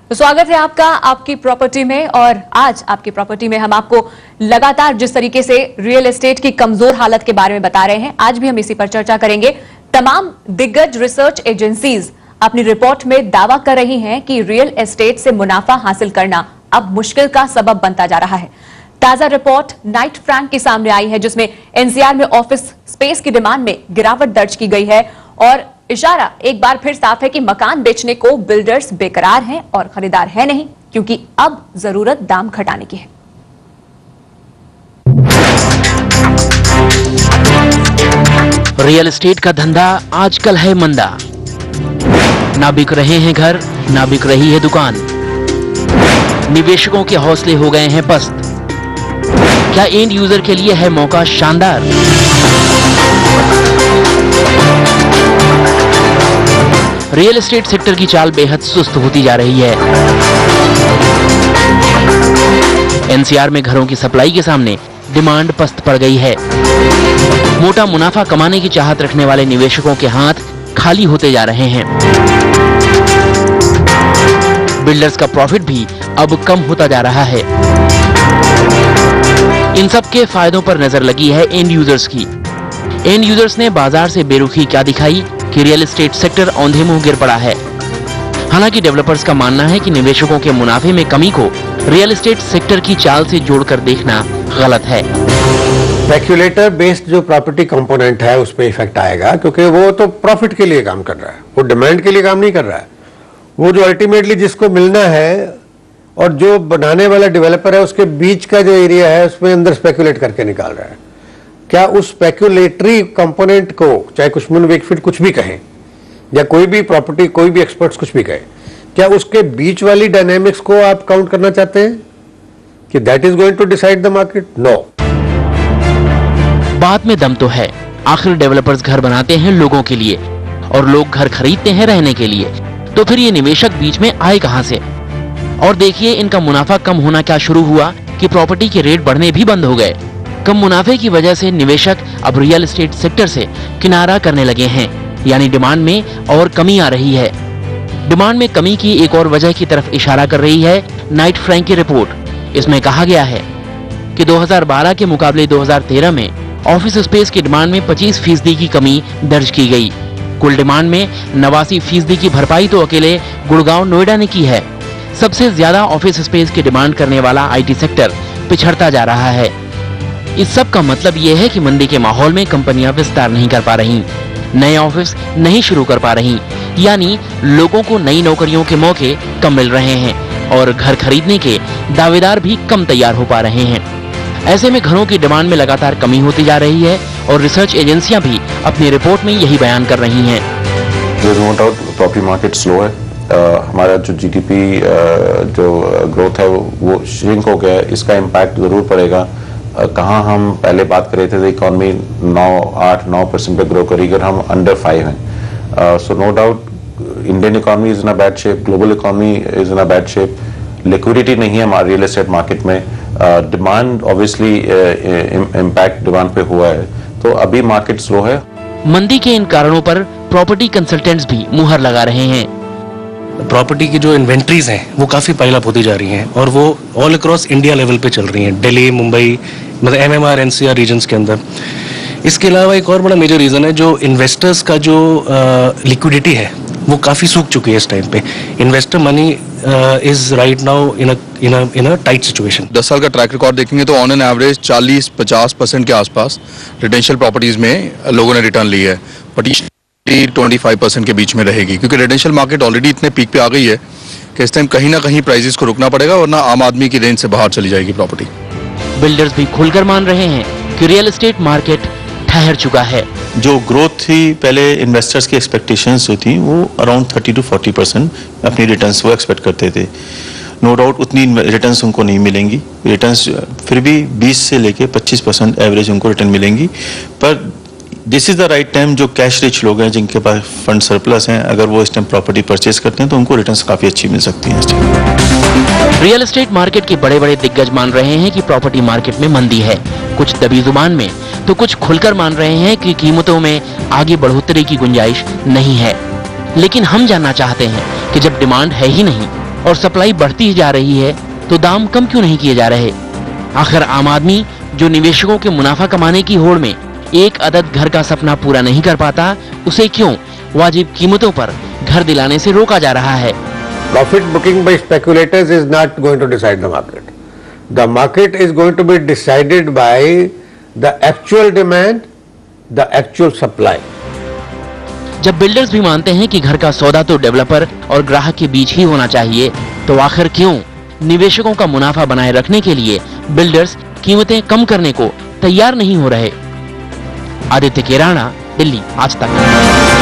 तो स्वागत है आपका आपकी प्रॉपर्टी में। और आज आपकी प्रॉपर्टी में हम आपको लगातार जिस तरीके से रियल एस्टेट की कमजोर हालत के बारे में बता रहे हैं, आज भी हम इसी पर चर्चा करेंगे। तमाम दिग्गज रिसर्च एजेंसीज अपनी रिपोर्ट में दावा कर रही हैं कि रियल एस्टेट से मुनाफा हासिल करना अब मुश्किल का सबब बनता जा रहा है। ताजा रिपोर्ट नाइट फ्रैंक की सामने आई है, जिसमें एनसीआर में ऑफिस स्पेस की डिमांड में गिरावट दर्ज की गई है और इशारा एक बार फिर साफ है कि मकान बेचने को बिल्डर्स बेकरार हैं और खरीदार है नहीं, क्योंकि अब जरूरत दाम घटाने की है। रियल एस्टेट का धंधा आजकल है मंदा। ना बिक रहे हैं घर, ना बिक रही है दुकान। निवेशकों के हौसले हो गए हैं पस्त। क्या एंड यूजर के लिए है मौका शानदार? रियल एस्टेट सेक्टर की चाल बेहद सुस्त होती जा रही है। एनसीआर में घरों की सप्लाई के सामने डिमांड पस्त पड़ गई है। मोटा मुनाफा कमाने की चाहत रखने वाले निवेशकों के हाथ खाली होते जा रहे हैं। बिल्डर्स का प्रॉफिट भी अब कम होता जा रहा है। इन सब के फायदों पर नजर लगी है एंड यूजर्स की। एंड यूजर्स ने बाजार से बेरुखी क्या दिखाई कि रियल एस्टेट सेक्टर औंधे मुंह गिर पड़ा है। हालांकि डेवलपर्स का मानना है कि निवेशकों के मुनाफे में कमी को रियल एस्टेट सेक्टर की चाल से जोड़कर देखना गलत है। स्पेक्युलेटर बेस्ड जो प्रॉपर्टी कंपोनेंट है उस पर इफेक्ट आएगा, क्योंकि वो तो प्रॉफिट के लिए काम कर रहा है, वो डिमांड के लिए काम नहीं कर रहा है। वो जो अल्टीमेटली जिसको मिलना है और जो बनाने वाला डेवलपर है उसके बीच का जो एरिया है उसमें अंदर स्पेक्युलेट करके निकाल रहा है। क्या उस स्पेक्युलेटरी कंपोनेंट को, चाहे कुशमन वेकफील्ड कुछ भी कहें या कोई भी प्रॉपर्टी, कोई भी एक्सपर्ट्स कुछ भी कहें, क्या उसके बीच वाली डायनेमिक्स को आप काउंट करना चाहते हैं कि that is going to decide the market? No. बात में दम तो है। आखिर डेवलपर्स घर बनाते हैं लोगों के लिए और लोग घर खरीदते हैं रहने के लिए, तो फिर ये निवेशक बीच में आए कहां से? और देखिए, इनका मुनाफा कम होना क्या शुरू हुआ कि प्रॉपर्टी के रेट बढ़ने भी बंद हो गए। कम मुनाफे की वजह से निवेशक अब रियल एस्टेट सेक्टर से किनारा करने लगे हैं, यानी डिमांड में और कमी आ रही है। डिमांड में कमी की एक और वजह की तरफ इशारा कर रही है नाइट फ्रैंक की रिपोर्ट। इसमें कहा गया है कि 2012 के मुकाबले 2013 में ऑफिस स्पेस की डिमांड में 25% की कमी दर्ज की गई। कुल डिमांड में 89% की भरपाई तो अकेले गुड़गांव, नोएडा ने की है। सबसे ज्यादा ऑफिस स्पेस की डिमांड करने वाला आईटी सेक्टर पिछड़ता जा रहा है। इस सब का मतलब यह है कि मंदी के माहौल में कंपनियां विस्तार नहीं कर पा रही, नए ऑफिस नहीं शुरू कर पा रही, यानी लोगों को नई नौकरियों के मौके कम मिल रहे हैं और घर खरीदने के दावेदार भी कम तैयार हो पा रहे हैं। ऐसे में घरों की डिमांड में लगातार कमी होती जा रही है और रिसर्च एजेंसियां भी अपनी रिपोर्ट में यही बयान कर रही हैं। No doubt property market slow है। हमारा जो जीडीपी जो ग्रोथ है वो श्रिंक हो गया है। इसका इम्पैक्ट जरूर पड़ेगा। कहाँ हम पहले बात कर रहे थे इकोनॉमी 8-9% पे ग्रो करेगी, अगर हम अंडर 5 हैं। So no doubt Indian economy is in a bad shape, global economy is in a bad shape. Liquidity नहीं है हमारे रियल एस्टेट मार्केट में। डिमांड ऑब्वियसली इम्पैक्ट डिमांड पे हुआ है, तो अभी मार्केट स्लो है। मंदी के इन कारणों पर प्रॉपर्टी कंसल्टेंट्स भी मुहर लगा रहे हैं। प्रॉपर्टी की जो इन्वेंट्रीज हैं वो काफ़ी पाइल अप होती जा रही हैं और वो ऑल अक्रॉस इंडिया लेवल पे चल रही हैं, दिल्ली, मुंबई, मतलब एमएमआर, एनसीआर रीजन्स के अंदर। इसके अलावा एक और बड़ा मेजर रीज़न है, जो इन्वेस्टर्स का जो लिक्विडिटी है वो काफ़ी सूख चुकी है इस टाइम पे। Investor money is right now in a tight situation. 10 साल का ट्रैक रिकॉर्ड देखेंगे तो ऑन एन एवरेज 40-50% के आसपास रेजिडेंशियल प्रॉपर्टीज में लोगों ने रिटर्न ली है, बट 25% के बीच में रहेगी, क्योंकि रेजिडेंशियल मार्केट ऑलरेडी इतने पीक पे आ गई है कि इस टाइम कहीं ना कहीं प्राइसेस को रुकना पड़ेगा, वरना आम आदमी की रेंज से बाहर चली जाएगी प्रॉपर्टी। बिल्डर्स भी खुलकर मान रहे हैं कि रियल एस्टेट मार्केट ठहर चुका है। जो ग्रोथ थी पहले इन्वेस्टर्स की एक्सपेक्टेशंस जो थी वो अराउंड 30-40% अपनी रिटर्न्स वो एक्सपेक्ट करते थे। नो डाउट उतनी रिटर्न्स उनको नहीं मिलेंगी। रिटर्न्स फिर भी 20 से लेके 25% एवरेज उनको रिटर्न मिलेंगी, पर this is the right time. जो कैश रिच लोग हैं, जिनके पास फंड सरप्लस हैं, अगर वो इस टाइम प्रॉपर्टी परचेज करते हैं तो उनको रिटर्न्स काफी अच्छी मिल सकती हैं इस टाइम। रियल एस्टेट मार्केट के बड़े बड़े दिग्गज मान रहे हैं कि प्रॉपर्टी मार्केट में मंदी है। कुछ दबी जुबान में तो कुछ खुलकर मान रहे हैं कि कीमतों में आगे बढ़ोतरी की गुंजाइश नहीं है। लेकिन हम जानना चाहते हैं कि जब डिमांड है ही नहीं और सप्लाई बढ़ती ही जा रही है तो दाम कम क्यों नहीं किए जा रहे? आखिर आम आदमी जो निवेशकों के मुनाफा कमाने की होड़ में एक अदद घर का सपना पूरा नहीं कर पाता, उसे क्यों वाजिब कीमतों पर घर दिलाने से रोका जा रहा है? Profit booking by speculators is not going to decide the market. The market is going to be decided by the actual demand, the actual supply. जब बिल्डर्स भी मानते हैं कि घर का सौदा तो डेवलपर और ग्राहक के बीच ही होना चाहिए, तो आखिर क्यों निवेशकों का मुनाफा बनाए रखने के लिए बिल्डर्स कीमतें कम करने को तैयार नहीं हो रहे? आदित्य केराना, दिल्ली, आज तक।